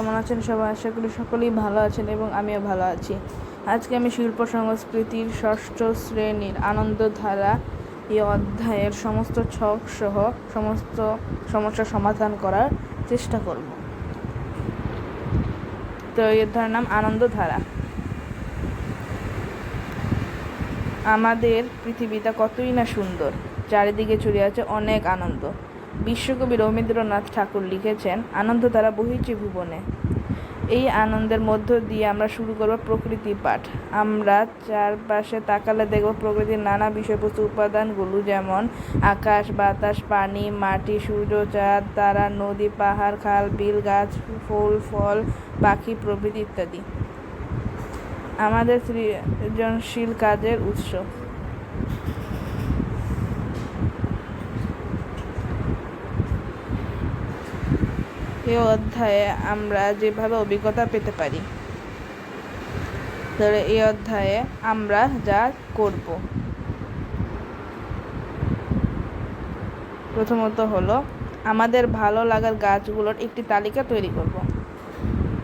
কেমন আছেন সবাই? আশা করি সকলেই ভালো আছেন এবং আমিও ভালো আছি। আজকে আমি শিল্প সংস্কৃতির ষষ্ঠ শ্রেণীর আনন্দধারা এই অধ্যায়ের সমস্ত ছক সহ সমস্ত সমস্যার সমাধান করার চেষ্টা করব। তো এই অধ্যায়ের নাম আনন্দধারা। আমাদের পৃথিবীটা কতই না সুন্দর, চারিদিকে ছড়িয়ে আছে অনেক আনন্দ। বিশ্বকবি রবীন্দ্রনাথ ঠাকুর লিখেছেন, আনন্দধারা বহিছে ভুবনে। এই আনন্দের মধ্য দিয়ে আমরা শুরু করব প্রকৃতি পাঠ। আমরা চারপাশে তাকালে দেখব প্রকৃতির নানা বিষয়বস্তু উপাদানগুলো, যেমন আকাশ, বাতাস, পানি, মাটি, সূর্য, চাঁদ, তারা, নদী, পাহাড়, খাল, বিল, গাছ, ফুল, ফল, পাখি প্রভৃতি ইত্যাদি আমাদের সৃজনশীল কাজের উৎস। এই অধ্যায়ে আমরা যেভাবে অভিজ্ঞতা পেতে পারি, ধরে এই অধ্যায়ে আমরা যা করব, প্রথমত হলো আমাদের ভালো লাগার গাছগুলোর একটি তালিকা তৈরি করব।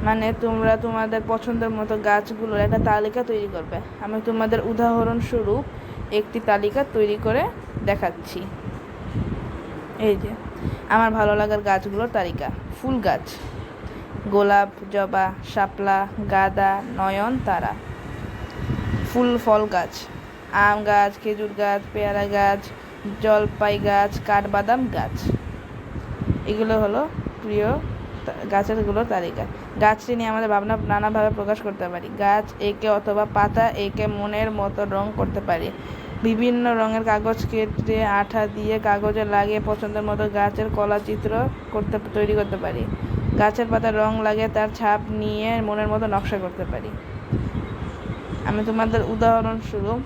মানে তোমরা তোমাদের পছন্দের মতো গাছগুলোর একটা তালিকা তৈরি করবে। আমি তোমাদের উদাহরণস্বরূপ একটি তালিকা তৈরি করে দেখাচ্ছি। এই যে আমার ভালো লাগার গাছগুলোর তালিকা: ফুল গাছ, গোলাপ, জবা, শাপলা, গাঁদা, নয়নতারা। ফল গাছ: আম গাছ, খেজুর গাছ, পেয়ারা গাছ, জলপাই গাছ, কাঠবাদাম গাছ। এগুলো হলো প্রিয় গাছেরগুলোর তালিকা। গাছটি নিয়ে আমাদের ভাবনা নানাভাবে প্রকাশ করতে পারি। গাছ এঁকে অথবা পাতা এঁকে মনের মতো রং করতে পারি। বিভিন্ন রঙের কাগজ কেটে আঠা দিয়ে কাগজে লাগিয়ে পছন্দের মতো গাছের কলাচিত্র তৈরি করতে পারি। গাছের পাতার রং লাগিয়ে তার ছাপ নিয়ে মনের মতো নকশা করতে পারি। আমি তোমাদের উদাহরণস্বরূপ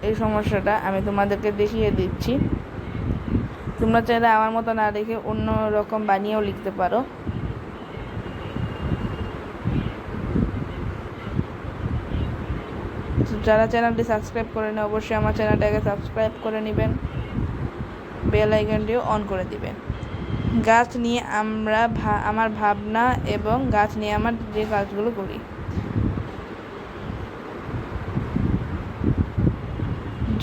এই সমস্যাটা আমি তোমাদেরকে দেখিয়ে দিচ্ছি। তোমরা চাইলে আমার মতো না দেখে অন্য রকম বানিয়েও লিখতে পারো। যারা চ্যানেলটি সাবস্ক্রাইব করেন অবশ্যই আমার চ্যানেলটাকে সাবস্ক্রাইব করে নেবেন, বেল আইকনটিও অন করে দিবেন। গাছ নিয়ে আমার ভাবনা এবং গাছ নিয়ে আমার যে কাজগুলো করি।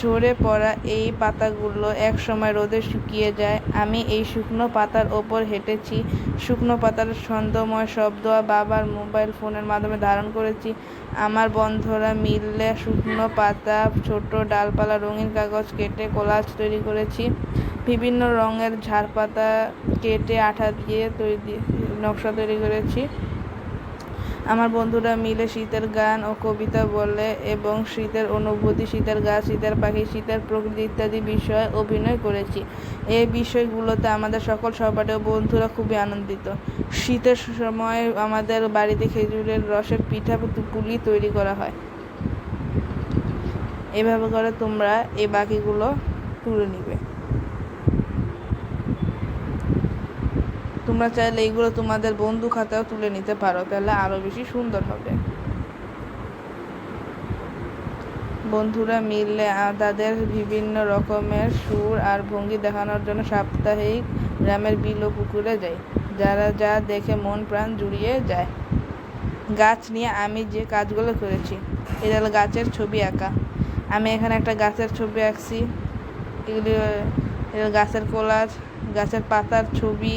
ঝরে পড়া এই পাতাগুলো এক সময় রোদে শুকিয়ে যায়। আমি এই শুকনো পাতার ওপর হেঁটেছি, শুকনো পাতার ছন্দময় শব্দ বাবার মোবাইল ফোনের মাধ্যমে ধারণ করেছি। আমার বন্ধুরা মিলে শুকনো পাতা, ছোট ডালপালা, রঙিন কাগজ কেটে কোলাজ তৈরি করেছি। বিভিন্ন রঙের ঝাড়পাতা কেটে আঠা দিয়ে নকশা তৈরি করেছি। আমার বন্ধুরা মিলে শীতের গান ও কবিতা বলে এবং শীতের অনুভূতি, শীতের গাছ, শীতের পাখি, শীতের প্রকৃতি ইত্যাদি বিষয়ে অভিনয় করেছি। এই বিষয়গুলোতে আমাদের সকল সহপাঠী ও বন্ধুরা খুবই আনন্দিত। শীতের সময় আমাদের বাড়িতে খেজুরের রসের পিঠা পুলি তৈরি করা হয়। এভাবে করে তোমরা এই বাকিগুলো তুলে নিবে। তোমরা চাইলে এইগুলো তোমাদের বন্ধু খাতাও তুলে নিতে পারো, তাহলে আরও বেশি সুন্দর হবে। বন্ধুরা মিলে তাদের বিভিন্ন রকমের সুর আর ভঙ্গি দেখানোর জন্য সাপ্তাহিক গ্রামের বিল ও পুকুরে যায়, যা দেখে মন প্রাণ জুড়িয়ে যায়। গাছ নিয়ে আমি যে কাজগুলো করেছি, এটা হলো গাছের ছবি আঁকা। আমি এখানে একটা গাছের ছবি আঁকছি। এগুলি গাছের কোলাজ, গাছের পাতার ছবি,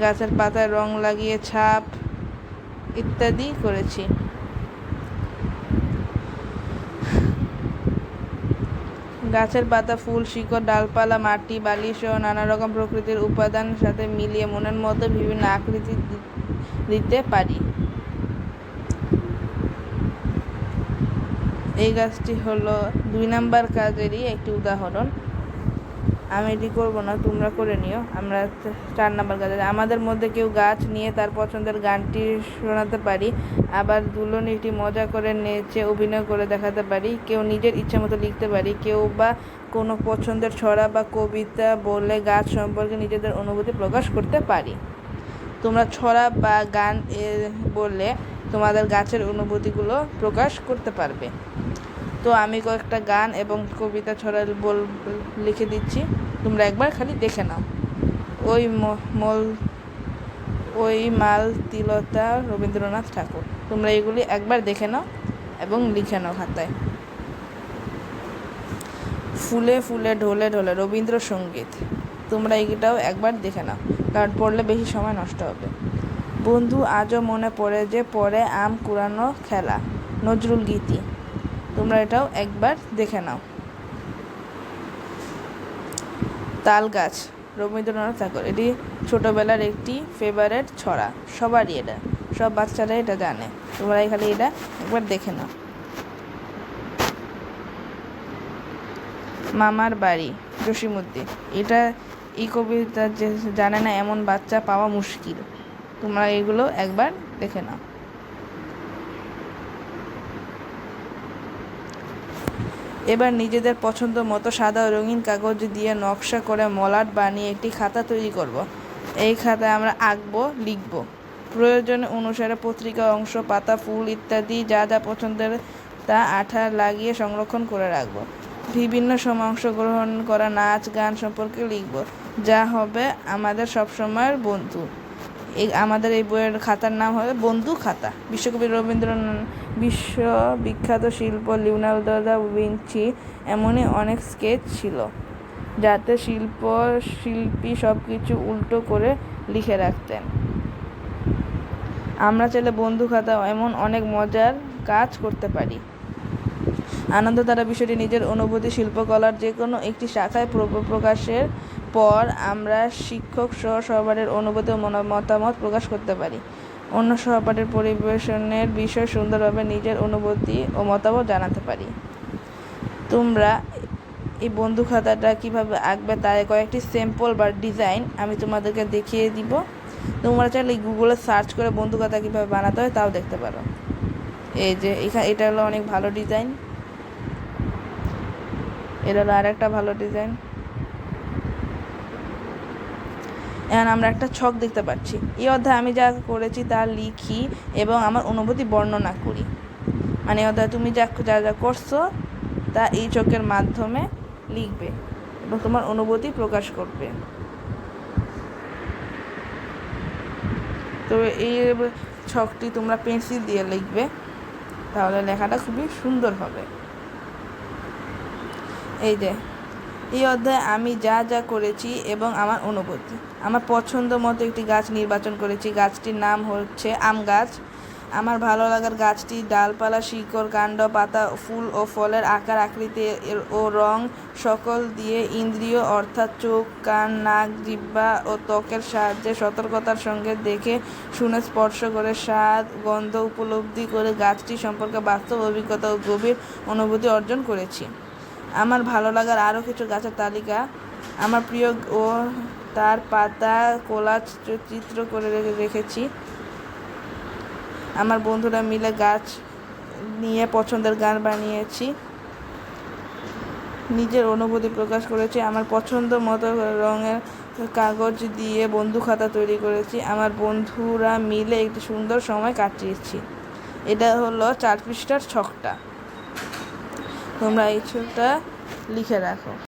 গাছের পাতায় রং লাগিয়ে ছাপ ইত্যাদি করেছি। গাছের পাতা, ফুল, শিকড়, ডালপালা, মাটি, বালি সহ নানা রকম প্রকৃতির উপাদানের সাথে মিলিয়ে মনের মতো বিভিন্ন আকৃতি দিতে পারি। এই গাছটি হলো 2 নাম্বার কাজেরই একটি উদাহরণ। আমি এটি করবো না, তোমরা করে নিও। আমরা 4 নাম্বার কাজে আমাদের মধ্যে কেউ গাছ নিয়ে তার পছন্দের গানটি শোনাতে পারি, আবার দুলনিটি মজা করে নেচে অভিনয় করে দেখাতে পারি। কেউ নিজের ইচ্ছা মতো লিখতে পারি, কেউ বা কোনো পছন্দের ছড়া বা কবিতা বলে গাছ সম্পর্কে নিজেদের অনুভূতি প্রকাশ করতে পারি। তোমরা ছড়া বা গান বলে তোমাদের গাছের অনুভূতিগুলো প্রকাশ করতে পারবে। তো আমি কয়েকটা গান এবং কবিতা ছড়া লিখে দিচ্ছি, তোমরা একবার খালি দেখে নাও। ওই মালতিলতা রবীন্দ্রনাথ ঠাকুর। তোমরা এগুলি একবার দেখে নাও এবং লিখে নাও খাতায়। ফুলে ফুলে ঢলে ঢলে রবীন্দ্রসঙ্গীত। তোমরা এটাও একবার দেখে নাও, কারণ পড়লে বেশি সময় নষ্ট হবে। বন্ধু আজও মনে পড়ে যে পরে আম কুড়ানো খেলা, নজরুল গীতি। তোমরা এটাও একবার দেখে নাও। তাল গাছ, রবীন্দ্রনাথ ঠাকুর। এটি ছোটবেলার একটি ফেভারেট ছড়া, সবারই এটা, সব বাচ্চারা এটা জানে। তোমরা খালি এটা একবার দেখে নাও। মামার বাড়ি, জসিমউদ্দিন। এটা এই কবিতা যে জানে না এমন বাচ্চা পাওয়া মুশকিল। তোমরা এগুলো একবার দেখে নাও। এবার নিজেদের পছন্দ মতো সাদা ও রঙিন কাগজ দিয়ে নকশা করে মলাট বানিয়ে একটি খাতা তৈরি করব। এই খাতায় আমরা আঁকবো, লিখব। প্রয়োজন অনুসারে পত্রিকার অংশ, পাতা, ফুল ইত্যাদি যা যা পছন্দের তা আঠা লাগিয়ে সংরক্ষণ করে রাখবো। বিভিন্ন সময় অংশগ্রহণ করা নাচ গান সম্পর্কে লিখব, যা হবে আমাদের সবসময়ের বন্ধু। আমাদের এই বইয়ের খাতার নাম হবে বন্ধু খাতা। বিশ্বকবি রবীন্দ্রনাথ, বিশ্ববিখ্যাত শিল্প লিওনার্দো দা ভিঞ্চি এমনই অনেক স্কেচ ছিল, যাতে শিল্পী সব কিছু উল্টো করে লিখে রাখতেন। আমরা চাইলে বন্ধু খাতা এমন অনেক মজার কাজ করতে পারি। আনন্দ দ্বারা বিষয়টি নিজের অনুভূতি শিল্পকলার যে কোনো একটি শাখায় প্রকাশের পর আমরা শিক্ষক সহ সহপাঠীর অনুভূতি ও মতামত প্রকাশ করতে পারি। অন্য সহপাঠীর পরিবেশনের বিষয় সুন্দরভাবে নিজের অনুভূতি ও মতামত জানাতে পারি। তোমরা এই বন্ধু খাতাটা কীভাবে আঁকবে তার কয়েকটি স্যাম্পল বা ডিজাইন আমি তোমাদেরকে দেখিয়ে দিব। তোমরা চাইলে গুগলে সার্চ করে বন্ধু খাতা কীভাবে বানাতে হয় তাও দেখতে পারো। এই যে এটা হলো অনেক ভালো ডিজাইন, এটা হলো আর একটা ভালো ডিজাইন। এখন আমরা একটা ছক দেখতে পাচ্ছি। এই অধ্যায়ে আমি যা করেছি তা লিখি এবং আমার অনুভূতি বর্ণনা করি। মানে অধ্যায়ে তুমি যা যা করছো তা এই ছকের মাধ্যমে লিখবে এবং তোমার অনুভূতি প্রকাশ করবে। তো এই ছকটি তোমরা পেন্সিল দিয়ে লিখবে, তাহলে লেখাটা খুবই সুন্দর হবে। এই অধ্যায়ে আমি যা যা করেছি এবং আমার অনুভূতি। আমার পছন্দ মতো একটি গাছ নির্বাচন করেছি। গাছটির নাম হচ্ছে আম গাছ। আমার ভালো লাগার গাছটি ডালপালা, শিকড়, কাণ্ড, পাতা, ফুল ও ফলের আকার, আকৃতি ও রং সকল দিয়ে ইন্দ্রিয় অর্থাৎ চোখ, কান, নাক, জিহ্বা ও ত্বকের সাহায্যে সতর্কতার সঙ্গে দেখে শুনে স্পর্শ করে স্বাদ গন্ধ উপলব্ধি করে গাছটি সম্পর্কে বাস্তব অভিজ্ঞতা ও গভীর অনুভূতি অর্জন করেছি। আমার ভালো লাগার আরও কিছু গাছের তালিকা। আমার প্রিয় ও তার পাতা কোলাজ চিত্র করে রেখেছি। আমার বন্ধুরা মিলে গাছ নিয়ে পছন্দের গান বানিয়েছি। নিজের অনুভূতি প্রকাশ করেছি। আমার পছন্দ মতো রঙের কাগজ দিয়ে বন্ধু খাতা তৈরি করেছি। আমার বন্ধুরা মিলে একটি সুন্দর সময় কাটিয়েছি। এটা হলো 4 পৃষ্ঠার ছকটা। তোমরা এই ছকটা লিখে রাখো।